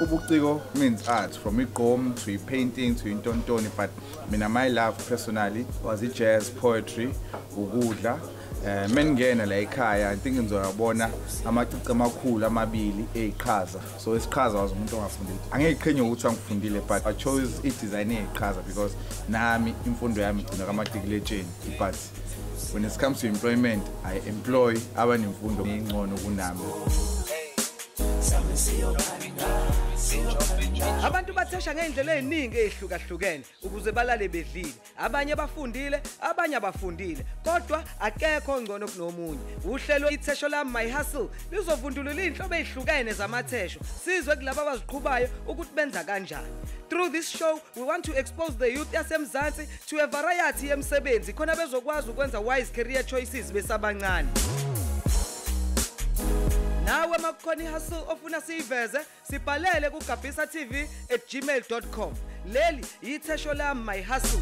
Ubuciko means art, from igqom to painting to intontoni, but my love personally was jazz, poetry, ukudla. Mengena la ekhaya I think ngizobona amaciko amakhulu amabili eziqhaza. So isiqhaza was umuntu ongafundile. Angeyiqhenye ukuthi angifundile, but I chose i-design eziqhaza because nami imfundo yami igcina kama-matriculation. But when it comes to employment, I employ abanemfundo engcono kunami. Abantu bathesha ngendlela eziningi ezihlukahlukene ukuze balale bedlile. Abanye bafundile, abanye abafundile. Kodwa akekho ongcono kunomunye. Uhlelo Ithesho lami my hustle lizovundulula inhlobo ezihlukene zamathesho. Sizwe kulabo abaziqhubayo ukuthi benza kanjani. Through this show, we want to expose the youth yaseMzansi to a variety yemisebenzi khona bezokwazi ukwenza wise career choices besabancane. Nawe makukhona ihustle ofuna siyiveze sibhalele ku gabisatv@gmail.com. Leli Ithesho lami my hustle.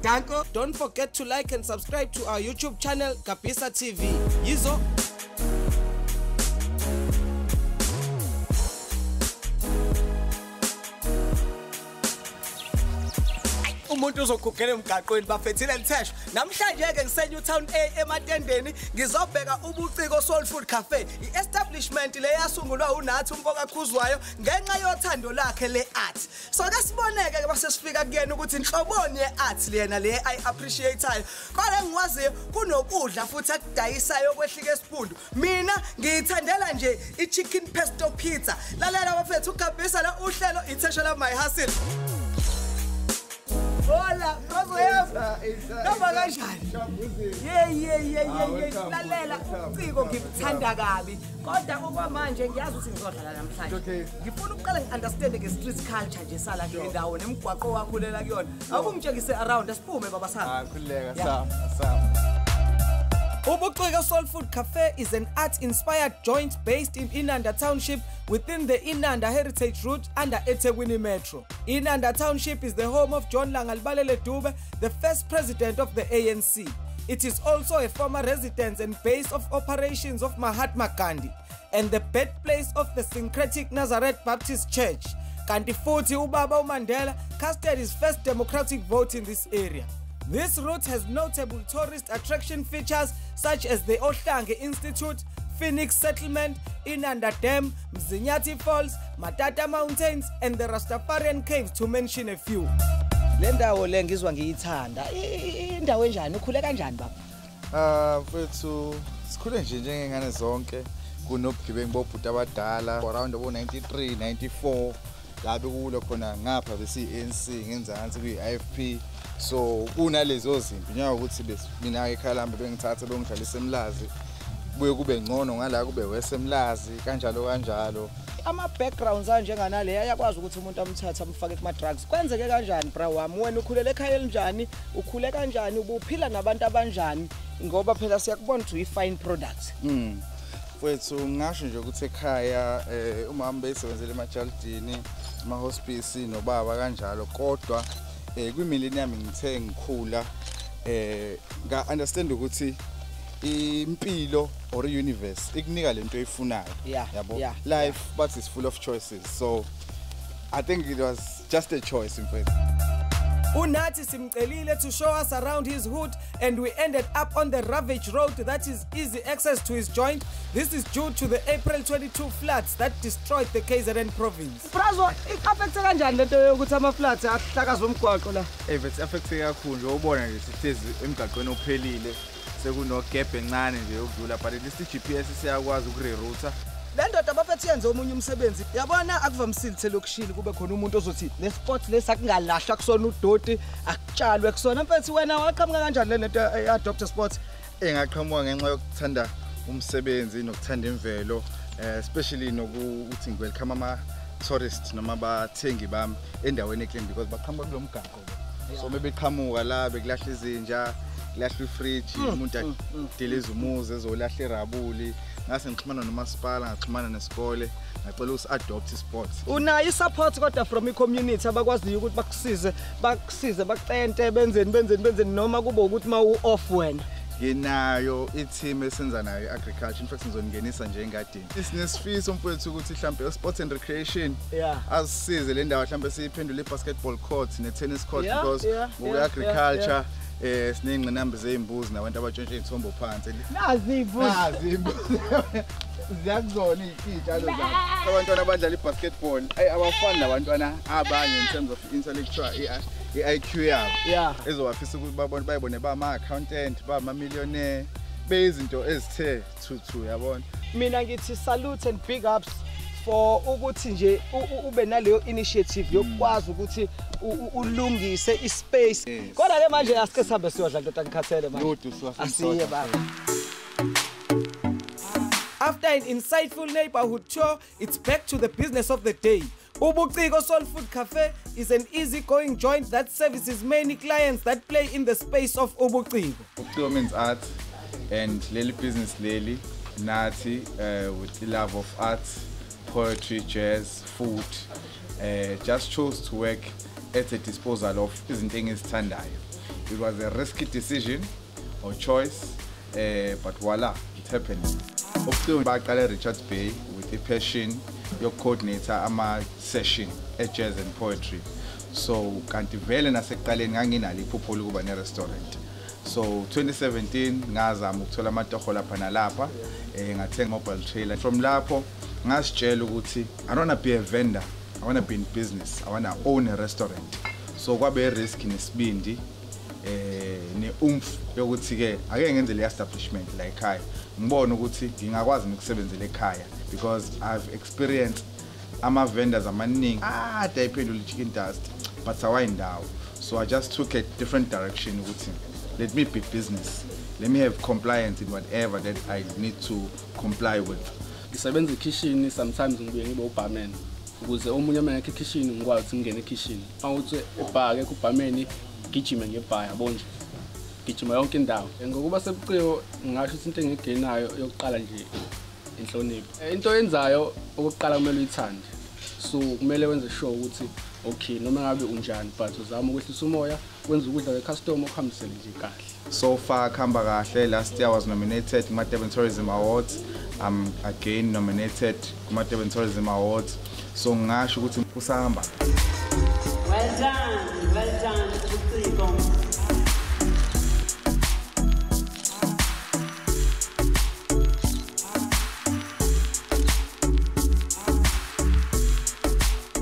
Danko, don't forget to like and subscribe to our YouTube channel Gabisa TV. Yizo umuntu uzokugela emgaqweni bafethile Ithesho. Namhlanje ke ngiseNewtown A ematendeni ngizobheka Ubuciko Soul Food Cafe, i-establishment le yasungulwa uNathi umfoka khuzwayo ngenxa yothando lakhe le-art. So ke siboneke ke base sifika kuyena ukuthi inhloboni ye-art lena le I appreciateayo. Kodwa ngiwaziyo kunokudla futhi akudayisayo kwehlike esiphundu. Mina ngiyithandela nje i-chicken pesto pizza. Lalela bafethu uGabisa la uhlelo Ithesho lami my hustle. Hola, ¿cómo es? ¿Cómo kanjani? Lalela ubuciko ngikuthanda kabi. Kodwa okwamanje ngiyazi ukuthi ngizodlala namhlanje. Ngifuna ukuqala ngi-understand nge-street culture nje sala nje indawo nemigwaqo wakhulela kuyona. Akungitshengise around asiphume baba sami. Khuleka sama. Ubuciko Soul Food Cafe is an art-inspired joint based in Inanda Township within the Inanda Heritage Route under eThekwini Metro. Inanda Township is the home of John Langalbalele Dube, the first president of the ANC. It is also a former residence and base of operations of Mahatma Gandhi and the birthplace of the syncretic Nazareth Baptist Church. Kanti futhi ubaba uMandela casted his first democratic vote in this area. This route has notable tourist attraction features such as the Ohlange Institute, Phoenix Settlement, Inanda Dam, Mzinyati Falls, Matata Mountains, and the Rastafarian Caves, to mention a few. Le ndawo le ngizwa ngiyithanda. Indawo enjani? Ukhule kanjani baba? Mfethu sikhule nje njengengane zonke kunobugebengu bobhuti abadala around abo 93, 94 la bekulo khona ngapha besi-ANC ngenzansi kwi-IFP. So kunalezo zimpi njengoba ukuthi mina ekhaya lami bengithatha bengidlalisa eMlazi kuye kube ngcono ngala kube wesemlazi kanjalo. Ama backgrounds anjengana le ayakwazi ukuthi umuntu amthatha amfake kuma drugs. Kwenzeke kanjani bra wami? Wena ukhulele ekhaya elinjani? Ukhule kanjani? Ubuphila nabantu abanjani? Ngoba phela siyakubona ukuthi uyi-fine product. Mfethu ngasho nje ukuthi ekhaya umama besebenzele emajaldini, ama-hospice nobaba kanjalo, kodwa kwi-millennium ngithe ngikhula nga-understand ukuthi impilo or universe ikunika lento oyifunayo yabo. Life but is full of choices, so I think it was just a choice in fact. Unathi simcelile to show us around his hood and we ended up on the Ravage Road that is easy access to his joint. This is due to the April 22 floods that destroyed the KZN province. Brazo, i-affecte kanjani lento yokuthi ama-floods ahlakaza umgwaqo la? It's affecte kakhulu nje ubona nje sihlezi emgaqweni ophelile sekunogebhe encane nje yokudlula, but at least i-GPS siyakwazi ukurerouter. Le ndoda bafethu yenze omunye umsebenzi. Yabona akuvamisile thelokishini kube khona umuntu ozothi le sport lesi akungalahlwa kusona udoti akutshalwe kusona. Mfethu wena waqhamuka kanjani le nto ya-Dr. Sports? Ngaqhamuka ngenxa yokuthanda umsebenzi nokuthanda imvelo, especially nokuthi ngiwelcome ama-tourists noma abathengi bami endaweni eclean because baqhamuka kulo mgaqo. So bebeqhamuka la bekulahla izinja, kulahla ifridge, umuntu adeleza umuzi ezolahla irabuli. Ngase ngixhumana nomasipala, ngaxhumana nesikole, ngacela usi-adopt i-sport. Unayo i-support kodwa from i-community abakwaziyo ukuthi bakusize bacente benzeni noma kube ukuthi ma u-off wena? nginayo i-team esenza nayo i-agriculture. In fact ngizongenisa nje engadini. Sinesifiso mfowethu ukuthi mhlambe sports and recreation asisize le ndawo mhlambe siyiphendule i-basketball court ne-tennis court because ku-agriculture sinengqinamba zezimbuzi nabantu abatshontshe izithombo phansi. Nazi imbuzi. Ziyakuzona izitshalo zabo. Abantwana abadlala i-basketball abafani nabantwana abanye in terms of intellectual i-IQ yabo. Ezowafisa ukuthi bayibone ba ama-accountant, ba ama-millionaire, beyizinto ezithe thuthu yabona. Mina ngithi salute and big ups for ukuthi nje ube naleyo initiative yokwazi ukuthi ulungise ispace. Kodwa ke manje asike sihambe siyodla ndoda ngikhathele manje. Asiye baba. After an insightful neighborhood tour, it's back to the business of the day. Ubuciko Soul Food Cafe is an easygoing joint that services many clients that play in the space of Ubuciko. Ubuciko means art, and leli business leli nathi with the love of art, poetry, jazz, food, just chose to work at the disposal of izinto engizithandayo. It was a risky decision or choice, but voila, it happened. Ubuciko baqala Richards Bay with a passion coordinator ama-session jazz and poetry. So kanti vele nasekuqaleni nganginalo iphupho lokuba ne-restaurant. So 2017 ngazama ukuthola amatoho lapha nalapha, ngathenga mobile trailer. From lapho ngasitshela ukuthi I don't want to be a vendor, I want to be in business, I want to own a restaurant. So kwabe risk nesibindi ne-umf yokuthi ke ake ngenze le establishment la ekhaya. Ngibona ukuthi ngingakwazi ukusebenzela ekhaya because I've experienced ama-vendors amaningi ayiphendula i-chicken dust but awayindawo. So I just took a different direction ukuthi let me be business, let me have compliance in whatever that I need to comply with. Ngisebenza e-kitchen sometimes ngibuye ngibe ubarman ukuze omunye uma ngekho e-kitchen ngikwazi ukuthi ngene e-kitchen. Awuthi ebar ke kubarman gijime ngebar yabo nje. Gijima yonke indawo. Ngokuba sebuciko ngisho ukuthi into engigenayo yokuqala nje inhlonipho. Into yenzayo okokuqala kumele uyithande. So kumele wenze sure ukuthi okay noma ngabe unjani but uzama ukwehlisa umoya wenza ukudla kwe-customer okuhambisele nje kahle. So far khamba kahle. Last year I was nominated kuma-Durban Tourism Awards. I'm again nominated kuma-Durban Tourism Awards. So ngasho ukuthi usahamba. Well done Ubuciko.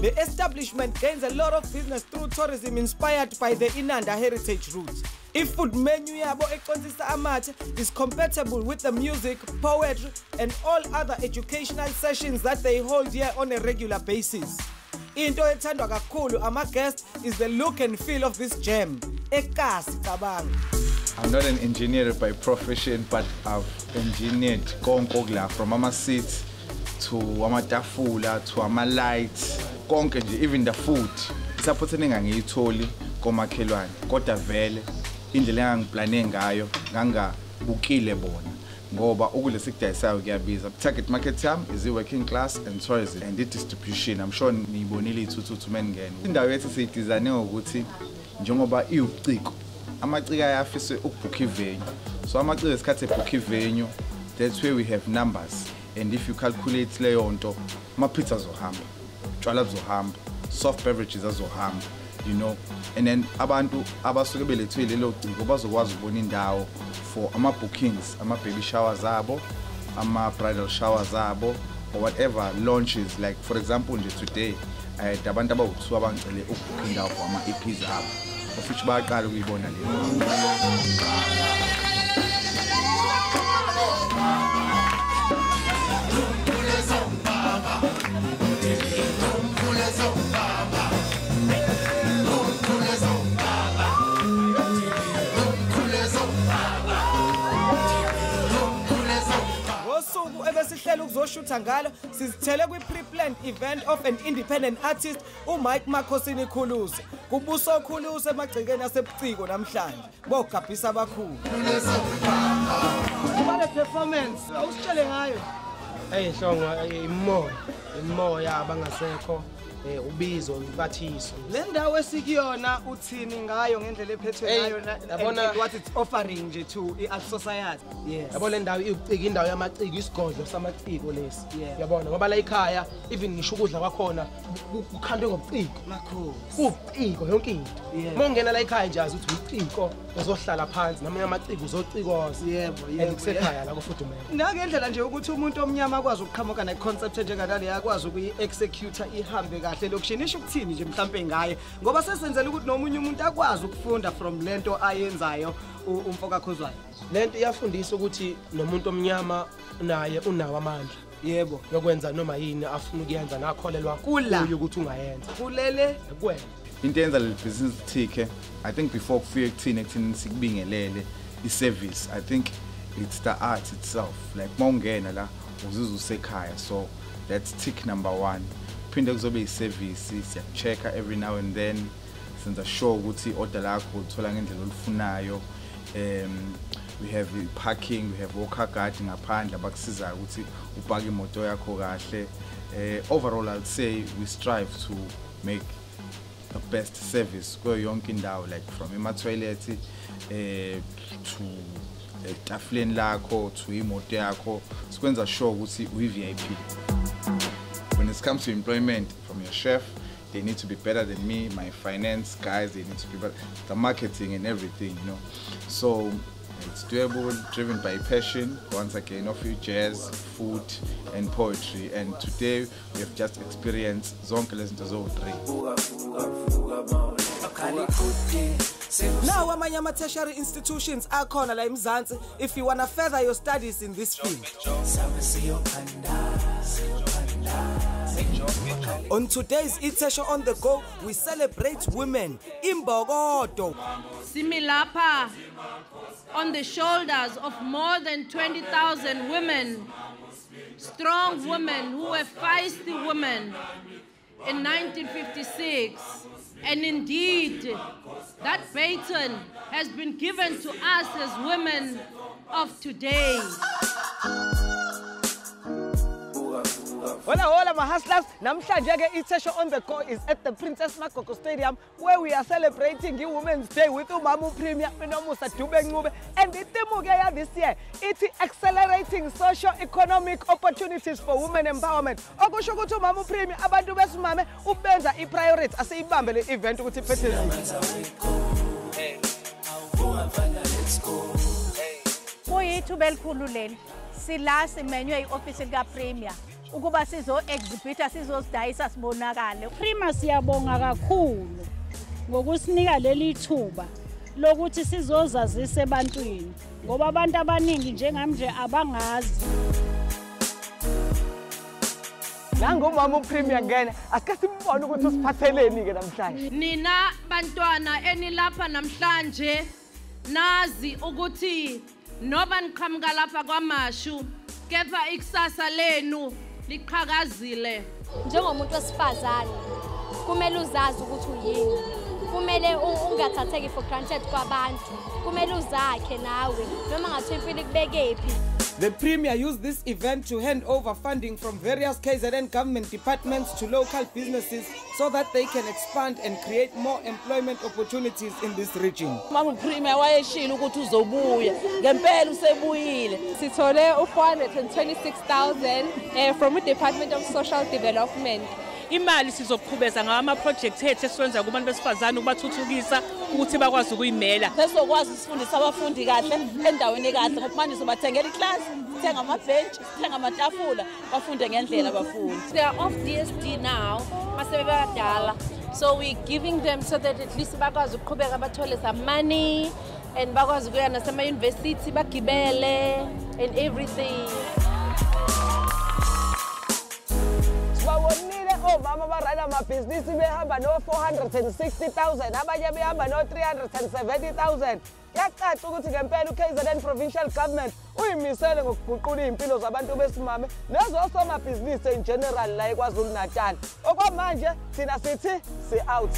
The establishment gains a lot of business through tourism inspired by the Inanda Heritage Route. I-food menu yabo eqondisa amathe is compatible with the music, poetry and all other educational sessions that they hold here on a regular basis. Into ethandwa kakhulu ama-guests is the look and feel of this gem. Ekasi cabanga. I'm not an engineer by profession, but I've engineered konke okula from ama-seats to amatafula to ama-lights. Konke nje, even the food. Support engangiyitholi komakhelwane kodwa vele indlela engangiplane ngayo ngangabukile bona ngoba ukule sikudayisayo kuyabiza. Target market yami is working class and tourism and distribution. I'm sure niyibonile ithuthu mengene. Indawo yethu siyidizayine ukuthi njengoba iubuciko amaciko ayafisa ukubooka ivenue. So amaciko esikhathi ebooka ivenue, that's where we have numbers, and if you calculate leyo nto ama-pizza azohamba, utshwala buzohamba, soft beverages azohamba, you know, and then abantu abasuke belethwe lelo ciko bazokwazi ukubona indawo for ama-bookings, ama-baby showers zabo, ama-bridal showers zabo, or whatever launches. Like for example nje today abantu abawu2 abangicele ukubooka indawo for ama-EPs zabo of which bayaqala ukuyibona leyo. Ebesihlela ukuzoshutha ngalo sizithele kwi-pre-planned event of an independent artist uMike Makhosini Khulusi. Kubuso Khulusi emagcekeni asebuciko namhlanje bogabhisa abakhulu. Ubale performance awusitshele ngayo. Hey Nhlongo imoya abangasekho ubizo impathiso. Le ndawo esikuyona uthini ngayo ngendlela ephethwe ngayo yabona what it's offering nje to i-art society. Yes. Yabo le ndawo iuciko indawo yamaciko isigodlo samaciko lesi. Yeah. Yabona ngoba la ekhaya even ngisho ukudla kwakhona ukhandwe ngobuciko. Makho. Uciko yonke into. Mongena la ekhaya nje azi ukuthi uciko uzohlala phansi noma amaciko uzocikoza. Yebo. Kusekhaya la kufudumela. Nangendlela nje ukuthi umuntu omnyama akwazi ukuqhamuka ne-concept njengalale yakwazi ukuyi-execute ihambe kahle lokushini isho ukuthini nje mhlampe ngaye ngoba sesenzele ukuthi nomunye umuntu akwazi ukufunda from lento ayenzayo umfoka khuzwayo. Lento iyafundisa ukuthi nomuntu omnyama naye unawo amandla. Yebo. Yokwenza noma yini afuna ukuyenza nakholelwa kuyo ukuthi ungayenza. Kulele kuwena. Into yenza le business thike I think before kufike ekuthini sikubingelele i-service I think it's the art itself like mawungena la uzizwa usekhaya so that's tick number 1. Phinde kuzobe i-service siya-checker every now and then senza sure ukuthi i-order lakho uthola ngendlela olufunayo. We have parking, we have walker guard ngaphandle abakusiza ukuthi upake imoto yakho kahle. Overall I'd say we strive to make the best service kuyo yonke indawo like from ema-toilet to etafuleni lakho to imoto yakho sikwenza sure ukuthi uyi-VIP. When it comes to employment from your chef, they need to be better than me, my finance guys, they need to be better, the marketing and everything, you know. So it's doable, driven by passion, once again, of jazz, food and poetry. And today we have just experienced zonke lezinto zo-3. Now amanye ama-tertiary institutions akhona la eMzansi if you want to further your studies in this field. On today's Ithesho on the Go, we celebrate women. Imbokodo. Similapa on the shoulders of more than 20,000 women, strong women who were feisty women in 1956. And indeed, that baton has been given to us as women of today. Hola my hustlers, namhlanje ke Ithesho on the Go is at the Princess Makoko Stadium where we are celebrating Women's Day with Umama Premier Minomusa Dube Ncube, and the theme this year it's accelerating socio-economic opportunities for women empowerment. Okusho ukuthi Umama Premier abantu besimame ubenza ipriority asiyibambe le event ukuthi iphethezile. Kuyithuba elikhulu leli sila simenywe i-office ka Premier ukuba sizo exhibita sizozidayisa sibonakale. Prima siyabonga kakhulu ngokusinika leli thuba lokuthi sizozazisa ebantwini ngoba abantu abaningi njengami nje abangazi. Nangomama uPremier ngene asike simbone ukuthi usiphatheleni ke namhlanje. Nina bantwana enilapha namhlanje nazi ukuthi noba niqhamuka lapha kwamashu kepha ikusasa lenu liqhakazile. Njengomuntu wesifazane kumele uzazi ukuthi uyini, kumele ungathatheki for granted kwabantu, kumele uzakhe nawe noma ngathi impilo ikubekephi. The Premier used this event to hand over funding from various KZN government departments to local businesses so that they can expand and create more employment opportunities in this region. Mama Premier wayeshilo ukuthi uzobuya ngempela usebuyile. Sithole u426,000 from the Department of Social Development. Imali sizoqhubeza ngama projects ethu esiwenza kubantu besifazane ukubathuthukisa ukuthi bakwazi ukuyimela. Besokwazi usifundisa abafundi kahle endaweni kahle ngoba manje sobathengela iclass, sithenga ama-bench, sithenga amatafula, bafunde ngendlela abafundi. They are off DSD now, masebebadala. So we're giving them so that at least bakwazi ukuqhubeka bathole some money and bakwazi ukuya nasema university bagibele and everything. Omama barayina amabhizinisi behamba no-460,000 abanye behamba no-370,000. Kuyacaca ukuthi ngempela uKZN Provincial Government uyimisele ngokuguqula iy'mpilo zabantu besimame nezosomabhizinisi in general la eKwaZulu Natal. Okwamanje thina sithi si-out.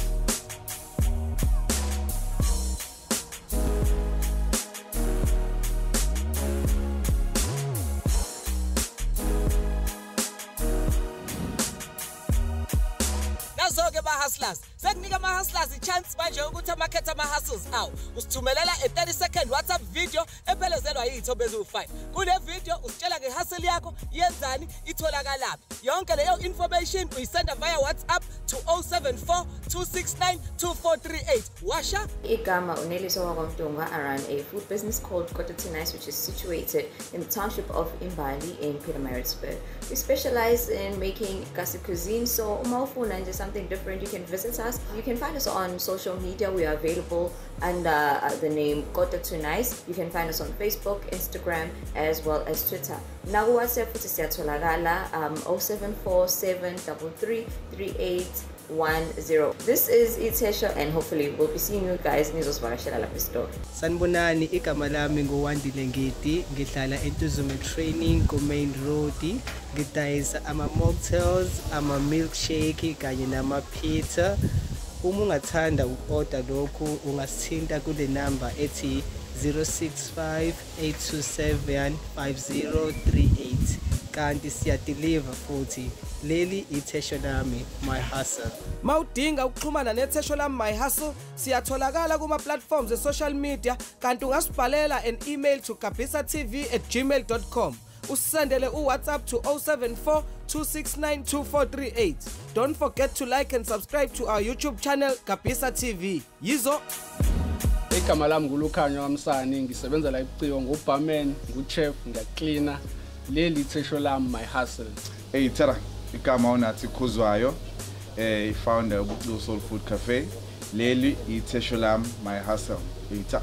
ama-hustlers. Sekunika ama-hustlers i-chance manje ukuthi amakhethe ama-hustles awo. Usithumelela a 30-second WhatsApp video ephelezelwa yiy'thombe eziwu-5. Kule video usitshela nge-hustle yakho yenzani itholakalaphi. Yonke leyo information uyisenda via WhatsApp to 074 269 2438. Washa? Igama Uneliso Wakwamdunga around a food business called Ithesho, which is situated in the township of Imbali in Pietermaritzburg. We specialize in making Kasi cuisine, so umawufuna and something different, you can visit us. You can find us on social media. We are available under the name Ithesho. You can find us on Facebook, Instagram, as well as Twitter. Now WhatsApp futhi siyatholakala 0747333810. This is Ithesho, and hopefully we'll be seeing you guys nizosivakashela lapha store. Sanibonani, igama lami ngoWandile Ngidi, ngihlala eNtuzume Training ku Main Road. Ngidayisa ama-mocktails, ama-milkshake kanye nama-pizza. Uma ungathanda uku-order lokhu ungasithinta kule number ethi 065-827-5038 kanti siyadeliver futhi. Leli Ithesho lami, my hustle. Mawudinga ukuxhumana neThesho lami my hustle, siyatholakala kuma platforms e-social media kanti ungasibhalela an email to kabisatv@gmail.com. Usendele uWhatsApp to 074 269 2438. Don't forget to like and subscribe to our YouTube channel Kabisa TV. Yizo. Igama lami ngulukhanya kaMsani, ngisebenza la eCiwo ngubarman, nguchef, ngiyacleaner. Leli Ithesho lami my hustle. Hey Tara, igama unathi Khuzwayo, founder Ubuciko Soul Food Cafe. Leli Ithesho lami my hustle. Ita.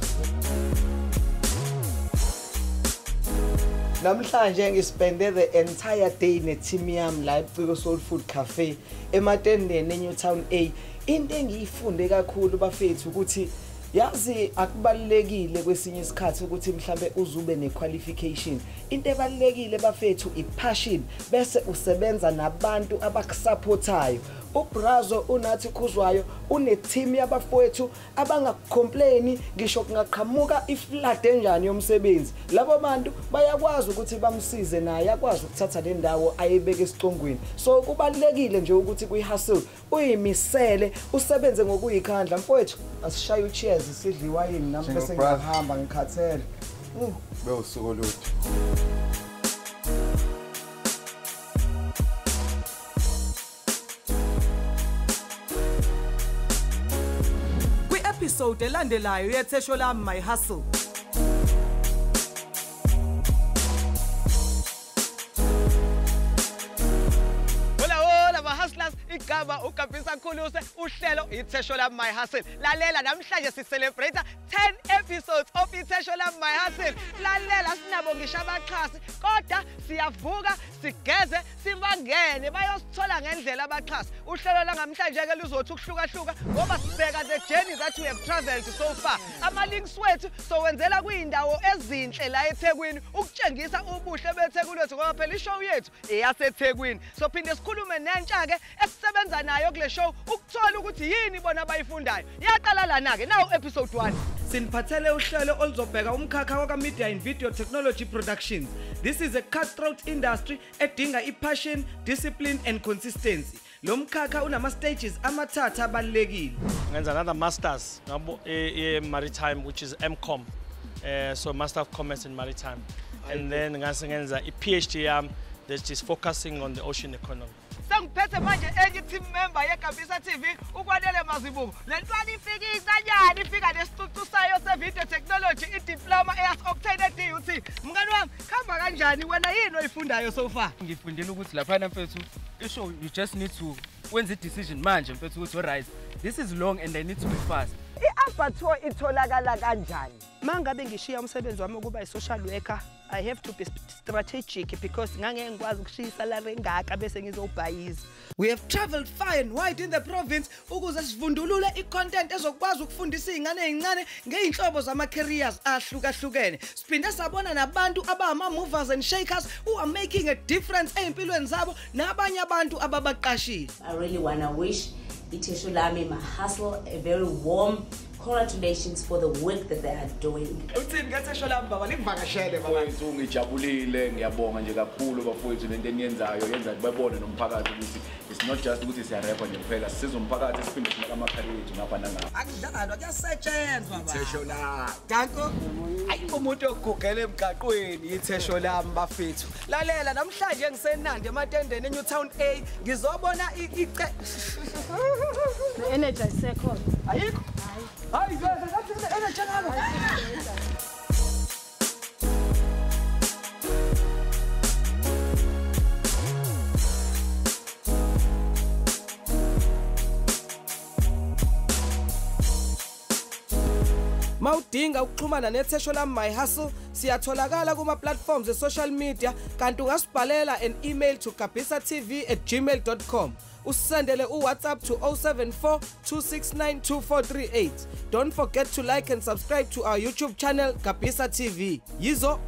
Namhlanje ngispende the entire day ne-team yami la eUbuciko Soul Food Cafe ematendeni eNewtown A. Into engiyifunde kakhulu bafethu ukuthi yazi akubalekile kwesinye isikhathi ukuthi mhlambe uzube nequalification. Into ebalekile bafethu ipassion bese usebenza nabantu abakusupportayo. Ubrazo unathi Khuzwayo une team yabafowethu abangacomplaini ngisho kungaqhamuka iflat enjani yomsebenzi. Labo bantu bayakwazi ukuthi bamsize naye akwazi ukuthatha le ndawo ayibeke esicongweni. So kubalekile nje ukuthi kuyihustle uyimisele usebenze ngokuyikhandla. Mfowethu asishaye ucheers sidle iwayini nami bese ngihamba ngikhathele. Bewusuku olude. Episode elandelayo yeThesho lami my hustle. Hola hustlers, igama uKabisa Khuluse, uhlelo Ithesho lami my hustle. Lalela namhlanje si celebrate 10 episodes of Ithesho lami my hustle. Lalela sinabo ngisho abaxhasi, kodwa siyavuka, sigeze, sibangene bayosithola ngendlela abaxhasi. Uhlelo langamhlanje ke luzothi ukuhlukahluka ngoba sibheka the journey that we have traveled so far. Ama-links wethu sowenzela kuyindawo ezinhle la eThekwini ukutshengisa ubuhle beThekwini wethu ngoba phela ishow yethu eyaseThekwini. So phinde sikhulume nentsha ke esisebenza nayo kule show ukuthola ukuthi yini bona abayifundayo. Yaqala lana ke now episode 1. Siniphathele uhlelo oluzobheka umkhakha waka media and video technology productions. This is a cutthroat industry edinga passion, discipline and consistency. Lo mkhakha unama stages amathathu abalekile. Ngenza another masters ngabo maritime, which is MCom. So Master of Commerce in Maritime. And then ngenza PhD that is focusing on the ocean economy. Sengiphethe manje enye team member yeKabisa TV ukwanele Mazibuko. Lentwana ifika incanyana ifika nesitutu sayo se-video technology idiploma eyas-obtain e-DUT. Mngani wami khamba kanjani wena yini oyifundayo so far? Ngifundile ukuthi laphana mfethu isho you just need to wenza i-decision manje mfethu ukuthi alright this is long and I need to be fast. I-abattoir itholakala kanjani? Mangabe ngishiya umsebenzi wami ukuba i-social worker, I have to be strategic because ngangeke ngikwazi ukushiya isalary engaka bese ngizobhayiza. We have traveled far and wide in the province ukuze sivundulule i-content ezokwazi ukufundisa izingane ezincane ngeinhlobo zama-careers ahlukahlukene. Siphinde sabona nabantu abama-movers and shakers who are making a difference empilweni zabo nabanye abantu ababaqashile. I really want to wish Ithesho lami my hustle a very warm congratulations for the work that they are doing. Ithesho lami baba livakashele baba. Mfowethu ngijabulile ngiyabonga nje kakhulu bafowethu lento eniyenzayo yenza babone nomphakathi ukuthi it's not just ukuthi siyarapha nje kuphela sisiza umphakathi siphinde sinaka amakhari wethu ngapha nangapha. Akudlalwa kuyasetshenzwa baba. Ithesho lami. Danko. Ayi umuntu ogugela emgaqweni ithesho lami bafethu. Lalela namhlanje ngisenande ematendeni eNewtown A ngizobona ice. The energy second. Ayikho. Hayi ngathi energy ngaba. Mawudinga ukuxhumana neThesho lami My Hustle siyatholakala kuma platforms e-social media kanti ungasibhalela an email to kabisatv@gmail.com. Usendele uWhatsApp to 074 269 2438. Don't forget to like and subscribe to our YouTube channel Kabisa TV. Yizo